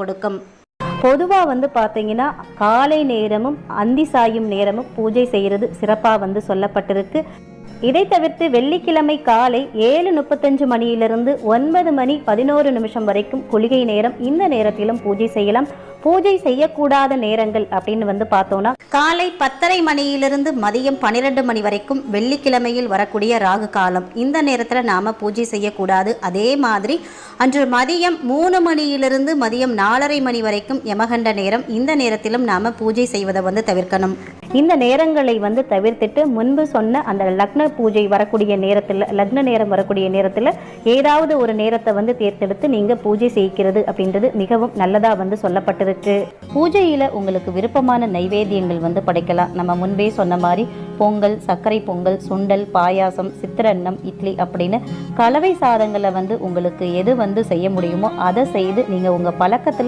கொடுக்கும். பொதுவாக பார்த்தீங்கன்னா காலை நேரமும் அந்தி சாயும் நேரமும் பூஜை செய்கிறது சிறப்பாக சொல்லப்பட்டிருக்கு. இதை தவிர்த்து வெள்ளிக்கிழமை காலை 7:35 மணியிலிருந்து 9 மணி 11 நிமிஷம் வரைக்கும் குளிகை நேரம். இந்த நேரத்திலும் பூஜை செய்யலாம். பூஜை செய்யக்கூடாத நேரங்கள் அப்படின்னு பார்த்தோம்னா காலை 10:30 மணியிலிருந்து மதியம் 12 மணி வரைக்கும் வெள்ளிக்கிழமையில் வரக்கூடிய ராகு காலம். இந்த நேரத்தில் நாம் பூஜை செய்யக்கூடாது. அதே மாதிரி அன்று மதியம் 3 மணியிலிருந்து மதியம் 4:30 மணி வரைக்கும் யமகண்ட நேரம். இந்த நேரத்திலும் நாம் பூஜை செய்வதை தவிர்க்கணும். இந்த நேரங்களை தவிர்த்துட்டு முன்பு சொன்ன அந்த லக்ன பூஜை வரக்கூடிய நேரத்தில், லக்ன நேரம் வரக்கூடிய நேரத்தில் ஏதாவது ஒரு நேரத்தை தேர்ந்தெடுத்து நீங்கள் பூஜை செய்கிறது அப்படின்றது மிகவும் நல்லதாக சொல்லப்பட்டிருக்கு. பூஜையில் உங்களுக்கு விருப்பமான நைவேத்தியங்கள் படைக்கலாம். நம்ம முன்பே சொன்ன மாதிரி பொங்கல், சர்க்கரை பொங்கல், சுண்டல், பாயாசம், சித்திரன்னம், இட்லி அப்படின்னு கலவை சாதங்களை உங்களுக்கு எது செய்ய முடியுமோ அதை செய்து நீங்கள் உங்கள் பழக்கத்தில்